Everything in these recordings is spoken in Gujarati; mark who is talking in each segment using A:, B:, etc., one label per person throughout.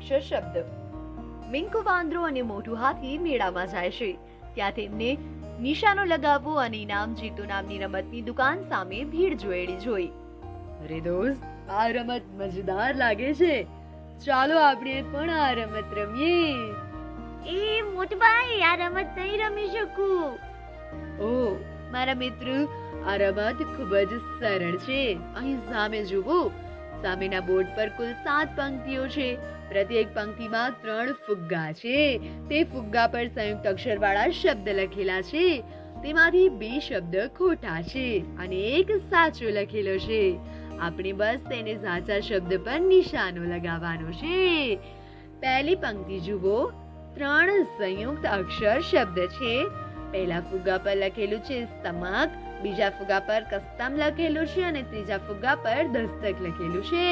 A: અક્ષર શબ્દ. મિંકુ વાંદરો અને મોટું હાથી મેળામાં જાય છે. ત્યાં તેમને નિશાનો લગાવવો અને ઇનામ જીતો નામની રમતની દુકાન સામે ભીડ જોઈ. અરે દોસ્ત, આ રમત મજેદાર લાગે છે. ચાલો આપણે પણ આ રમત રમીએ.
B: એ મોટભાઈ, આ રમત નહીં રમી શકું.
A: ઓ મારા મિત્ર, આ રમત ખૂબ જ સરળ છે. અહીં સામે જુઓ. સામેના બોર્ડ પર કુલ 7 પંક્તિઓ છે. પ્રત્યેક પંક્તિમાં 3 ફુગ્ગા છે. તે ફુગ્ગા પર સંયુક્ત અક્ષરવાળા શબ્દ લખેલા છે. તેમાંથી 2 શબ્દ ખોટા છે અને 1 સાચો લખેલો છે. આપણે બસ તેને સાચા શબ્દ પર નિશાનો લગાવવાનો છે. પહેલી પંક્તિ જુઓ. 3 સંયુક્ત અક્ષર શબ્દ છે. પહેલા ફુગ્ગા પર લખેલું છે સ્તમક, બીજા ફુગ્ગા પર કસ્તમ લખેલું છે અને ત્રીજા ફુગ્ગા પર દસ્તક લખેલું છે.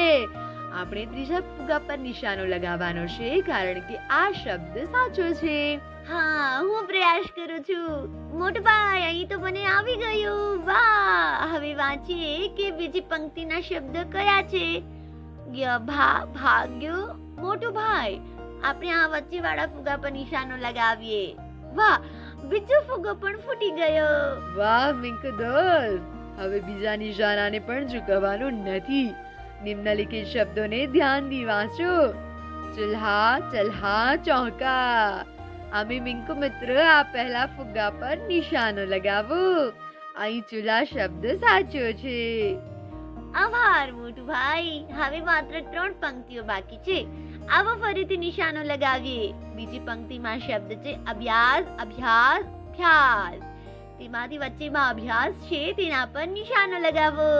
A: આપણે ત્રીજા ફુગ્ગા પર નિશાનો લગાવવાનો છે કારણ કે આ શબ્દ સાચો છે.
B: હા, હું પ્રયાસ કરું છું. મોટભાઈ, અહીં તો મને આવી ગયું. વાહ! હવે વાંચીએ કે બીજી પંક્તિના શબ્દ કયા છે. ભાગ્યો. મોટું ભાઈ, આપણે આ વચ્ચેવાળા ફુગ્ગા પર નિશાનો લગાવીએ. વાહ! બીજો ફુગ્ગો પણ ફૂટી ગયો.
A: વાહ મિંકુ દોસ્ત, હવે બીજા નિશાનાને પણ ચૂકવવાનું નથી. નિમ્નલિખિત શબ્દોને ધ્યાનથી વાંચો. ચૂલ્હા, ચલ્હા, ચોકા. અમે મિંકુ મિત્ર આ પહેલા ફુગ્ગા પર નિશાનો લગાવો. અહીં ચૂલ્હા શબ્દ સાચો છે.
B: આભાર મોટું ભાઈ. હવે માત્ર 3 પંક્તિઓ બાકી છે. આવો ફરીથી નિશાનો લગાવીએ. બીજી પંક્તિમાં શબ્દ છે અભ્યાસ, અભ્યાસ, અભ્યાસ. તેમાંથી વચ્ચેમાં અભ્યાસ છે, તેના પર નિશાનો લગાવો.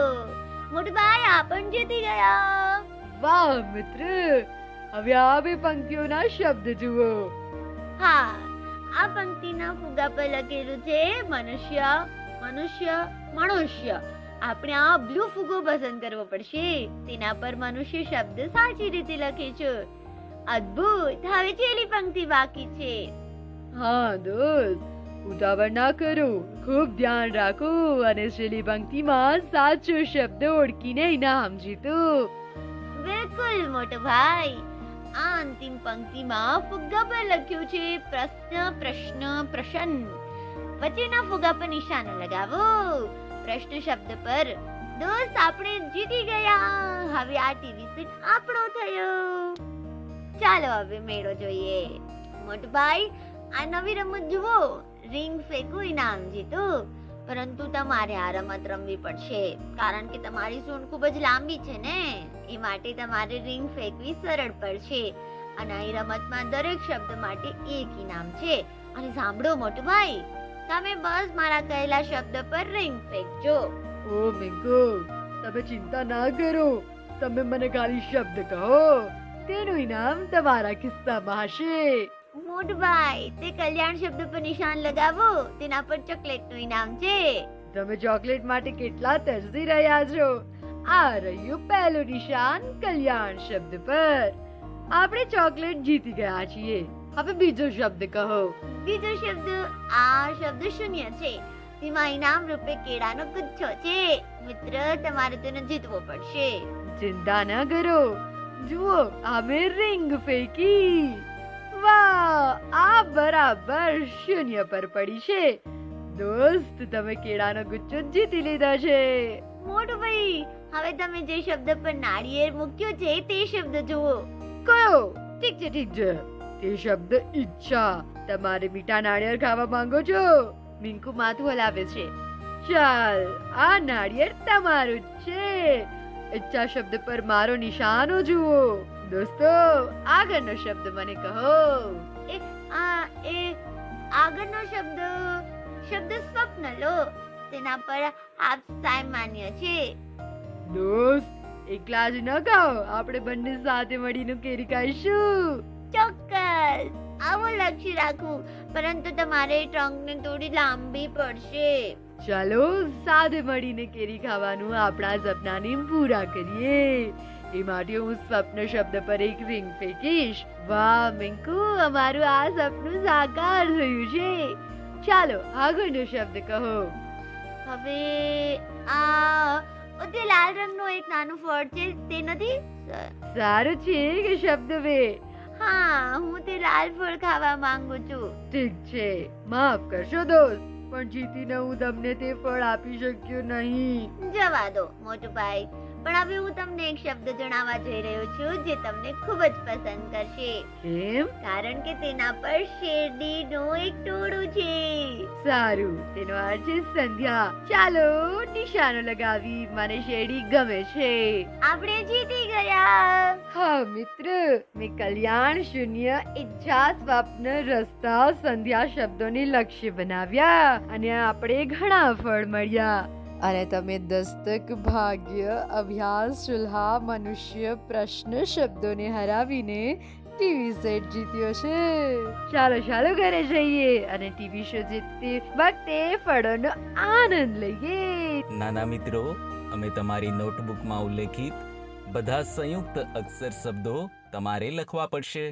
B: મોટભાઈ, આ પણ જીતી ગયા.
A: વાહ મિત્ર, હવે આ 2 પંક્તિઓના શબ્દ જુઓ.
B: હા, આ પંક્તિના ફુગ્ગા પર લખેલું છે મનુષ્ય, મનુષ્ય, મનુષ્ય. આપણે આ બ્લુ ફુગ્ગો પસંદ કરવો પડશે. તેના પર મનુષ્ય શબ્દ સાચી રીતે લખે છે. અદ્ભુત. હવે છેલ્લી પંક્તિ બાકી છે.
A: હા દોસ્ત, ઉતાવળ ના કરો, ખૂબ ધ્યાન રાખો અને છેલ્લી પંક્તિમાં સાચો શબ્દ ઓળખીને ઇનામ જીતો.
B: બિલકુલ મોટો ભાઈ. આ અંતિમ પંક્તિમાં ફુગ્ગા પર લખ્યું છે પ્રશ્ન, પ્રશ્ન, પ્રશ્ન. વચ્ચેના ફુગ્ગા પર નિશાનો લગાવો. પ્રશ્ન શબ્દ પર. દોસ્ત, આપણે જીતી ગયા. હવે આ ટીવી સેટ આપણો થયો. ચાલો હવે મેળો જોઈએ. મોટભાઈ, આ નવી રમત જુઓ. રિંગ ફેંકો, ઇનામ જીતો. પરંતુ તમારે આ રમત રમવી પડશે કારણ કે તમારી સૂંઢ ખૂબ જ લાંબી છે ને. એ માટે તમારે રિંગ ફેંકવી સરળ પડશે. અને અહીં રમતમાં દરેક શબ્દ માટે 1 ઇનામ છે. અને સાંભળો મોટભાઈ, તમે બસ મારા કહેલા શબ્દ પર રિંગ ફેંકજો.
A: ઓ મિંકુ, તમે ચિંતા ના કરો. તમે મને ખાલી શબ્દ કહો, તેનું ઇનામ તમારા ખિસ્સામાં હશે.
B: મોટભાઈ, તે કલ્યાણ શબ્દ પર નિશાન લગાવો. તેના પર ચોકલેટનું ઇનામ છે.
A: તમે ચોકલેટ માટે કેટલા તરસી રહ્યા છો. આ રહ્યું પહેલું નિશાન કલ્યાણ શબ્દ પર. આપણે ચોકલેટ જીતી ગયા છીએ. હવે બીજો શબ્દ કહો.
B: બીજો શબ્દ, આ શબ્દ શૂન્ય છે. તેમાં ઇનામ રૂપે કેળાનો ગુચ્છો છે. મિત્ર, તમારે તેને જીતવો પડશે.
A: ચિંતા ન કરો. જુઓ, અમે રિંગ ફેંકી. વાહ, આ બરાબર શૂન્ય પર પડી છે. દોસ્ત, તમે કેળાનો ગુચ્છો જીતી લીધો છે.
B: મોટું ભાઈ, હવે તમે જે શબ્દ પર નાળિયેર મૂક્યો છે તે શબ્દ જુઓ.
A: કયો? ઠીક છે, ઠીક છે. તે શબ્દ ઈચ્છા. તમારે મીઠા નાળિયેર ખાવા માંગો છો? મિંકુ માથું હલાવે છે. ચાલ, આ નાળિયેર તમારું જ છે. ઈચ્છા શબ્દ પર મારો નિશાનો જુઓ. દોસ્તો, આગળનો શબ્દ મને કહો.
B: આગળનો શબ્દ સ્વપ્ન લો. તેના પર આપ સામાન્ય છે.
A: દોસ્ત, એકલા જ ન ખાઓ, આપણે બંને સાથે મળીને કેરી ખાઈશું.
B: ચોક્કસ. આવો લક્ષ્ય રાખવું, પરંતુ તમારે ટ્રંકને થોડી લાંબી પડશે.
A: ચાલો સાથે મળીને કેરી ખાવાનું આપણા સપનાને પૂરા કરીએ. એ માટે હું સ્વપ્ન શબ્દ પર 1 રિંગ ફેંકીશ. વાહ મિંકુ, અમારું આ સપનું સાકાર થયું છે. ચાલો આગળનો શબ્દ કહો.
B: હવે તે લાલ રંગનો એક નાનું ફળ છે, તે નથી?
A: સારું છે કે શબ્દ બે.
B: હા, હું તે લાલ ફળ ખાવા માંગુ છું.
A: ઠીક છે, માફ કરશો દોસ્ત, પણ જીતીને હું તમને તે ફળ આપી શક્યો નહીં.
B: જવા દો મોટું ભાઈ, પણ હવે હું તમને એક શબ્દ જણાવવા જઈ રહ્યો છું જે તમને ખૂબ જ પસંદ કરશે,
A: કેમ?
B: કારણ કે તેના પર શેરડીનું એક ટોળું છે.
A: સારું, તેનો અર્થ છે સંધ્યા. ચાલો નિશાનો લગાવી, મને શેરડી ગમે છે.
B: આપણે જીતી ગયા.
A: હા મિત્ર, મેં કલ્યાણ, શૂન્ય, ઈચ્છા, સ્વપ્ન, રસ્તા, સંધ્યા શબ્દોને લક્ષ્ય બનાવ્યા અને આપણે ઘણા ફળ મળ્યા. અને તમે દસ્તક, ભાગ્ય, અભ્યાસ, ચૂલ્હા, મનુષ્ય, પ્રશ્ન શબ્દોને હરાવીને ટીવી સેટ જીત્યો છે. ચાલો ચાલો ઘરે જઈએ અને ટીવી શો જીતતી વખતે ફળોનો આનંદ લઈએ.
C: નાના મિત્રો, અમે તમારી નોટબુકમાં ઉલ્લેખિત બધા સંયુક્ત અક્ષર શબ્દો તમારે લખવા પડશે.